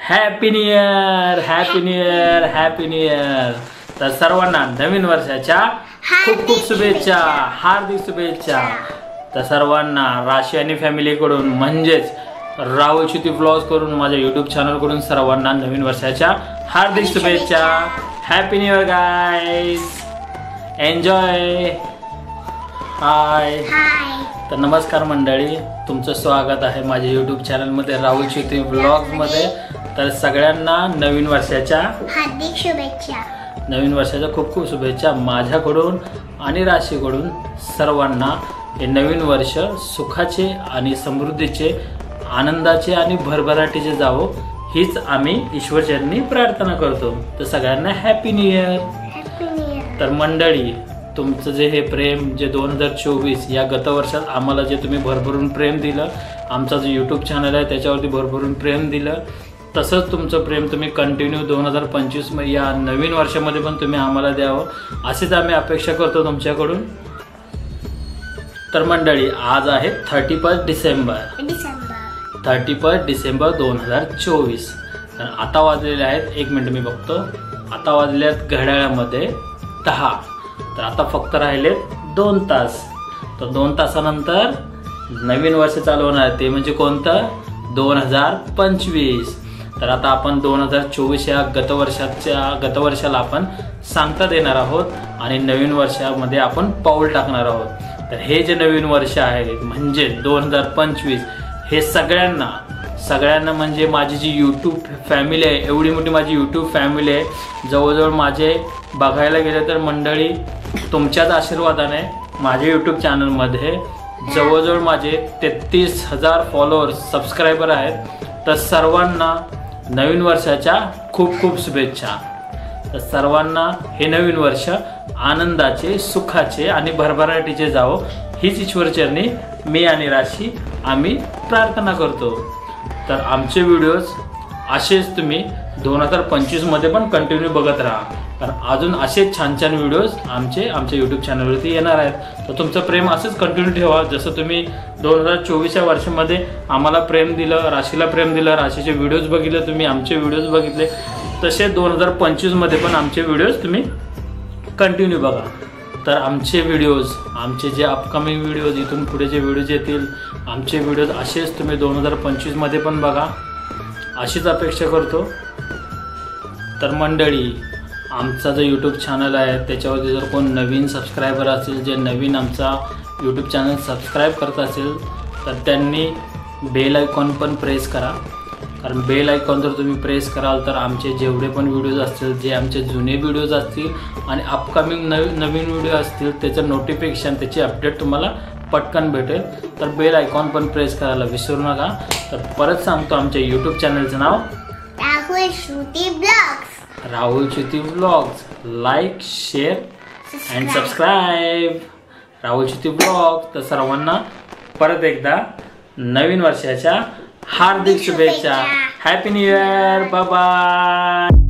Happy new year, happy new year, happy new year. तर सर्वांना नवीन वर्षाच्या खूप खूप शुभेच्छा, हार्दिक शुभेच्छा। तर सर्वांना राशी आणि फॅमिली कडून म्हणजेच राहुल चिती व्लॉग्स करून माझ्या YouTube चॅनल कडून सर्वांना नवीन वर्षाच्या हार्दिक शुभेच्छा। Happy new year guys, enjoy. Hi, तर नमस्कार मंडळी, तुमचं स्वागत आहे माझ्या YouTube चॅनल मध्ये राहुल चिती व्लॉग्स मध्ये। तर सगळ्यांना नवीन वर्षाच्या हार्दिक शुभेच्छा, नवीन वर्षाच्या खूप खूप शुभेच्छा माझ्याकडून आणि राशीकडून। सर्वांना हे नवीन वर्ष सुखाचे आणि समृद्धीचे, आनंदाचे आणि भरभराटीचे जावो हीच आम्ही ईश्वरचरणी प्रार्थना करतो। तर सगळ्यांना हॅपी न्यू इयर। तर मंडळी, तुमचं जे हे प्रेम जे 2024 या गत वर्षात आम्हाला जे तुम्ही भरभरून प्रेम दिलं, आमचा जो YouTube चॅनल आहे त्याच्यावरती भरभरून प्रेम दिलं, तसंच तुमचं प्रेम तुम्ही कंटिन्यू 2025 या नवीन वर्षामध्ये पण तुम्ही आम्हाला द्यावं अशीच आम्ही अपेक्षा करतो तुमच्याकडून। तर मंडळी, आज आहे 31 डिसेंबर 31 डिसेंबर 2024। तर आता वाजलेले आहेत, एक मिनिट मी बघतो, आता वाजले आहेत घड्याळामध्ये 10। तर आता फक्त राहिलेत 2 तास। तर 2 तासानंतर नवीन वर्ष चालू होणार, ते म्हणजे कोणतं? 2025। तर आता आपण 2024 या गत वर्षाला आपण सांगता देणार आहोत आणि नवीन वर्षामध्ये आपण पाऊल टाकणार आहोत। तर हे जे नवीन वर्ष आहे म्हणजे 2025, हे सगळ्यांना म्हणजे माझी जी YouTube फॅमिली आहे, एवढी मोठी माझी YouTube फॅमिली आहे, जवळजवळ माझे बघायला गेले तर मंडळी तुमच्याच आशीर्वादाने माझ्या YouTube चॅनलमध्ये जवळजवळ माझे 33,000 फॉलोअर्स सबस्क्रायबर आहेत। तर सर्वांना नवीन वर्षाच्या खूप खूप शुभेच्छा। तर सर्वांना हे नवीन वर्ष आनंदाचे, सुखाचे आणि भरभराटीचे जावो हीच ईश्वरचरणी मी आणि राशी आम्ही प्रार्थना करतो। तर आमचे व्हिडिओज असेच तुम्ही 2025 मध्ये पण कंटिन्यू बघत राहा, कारण अजून असेच छान छान व्हिडिओज आमच्या YouTube चॅनलवरती येणार आहेत। तर तुमचं प्रेम असंच कंटिन्यू ठेवा, जसं तुम्ही 2024 या वर्षामध्ये आम्हाला प्रेम दिलं, राशीला प्रेम दिलं, राशीचे व्हिडिओज बघितले तुम्ही, आमचे व्हिडिओज बघितले, तसे 2025 मध्ये पण आमचे व्हिडिओज तुम्ही कंटिन्यू बघा। तर आमचे व्हिडिओज, आमचे जे अपकमिंग व्हिडिओज, इथून पुढे जे व्हिडिओज येतील आमचे व्हिडिओज असेच तुम्ही 2025 मध्ये पण बघा अशीच अपेक्षा करतो। तर मंडळी, आमचा जो YouTube चॅनल आहे त्याच्यावरती जर कोण नवीन सबस्क्रायबर असेल, जे नवीन आमचा YouTube चॅनल सबस्क्राईब करत असेल, तर त्यांनी बेल आयकॉन पण प्रेस करा, कारण बेल आयकॉन जर तुम्ही प्रेस कराल तर आमचे जेवढे पण व्हिडिओज असतील, जे आमचे जुने व्हिडिओज असतील आणि अपकमिंग नवीन व्हिडिओ असतील, त्याचं नोटिफिकेशन, त्याची अपडेट तुम्हाला पटकन भेटेल। तर बेल आयकॉन पण प्रेस करायला विसरू नका। तर परत सांगतो, आमच्या YouTube चॅनलचं नाव Rahul Shruti blogs, Rahul Chiti vlogs. Like, share and subscribe Rahul Chiti vlogs. तर सर्वांना परत एकदा नवीन वर्षाच्या हार्दिक शुभेच्छा। Happy new year, bye bye.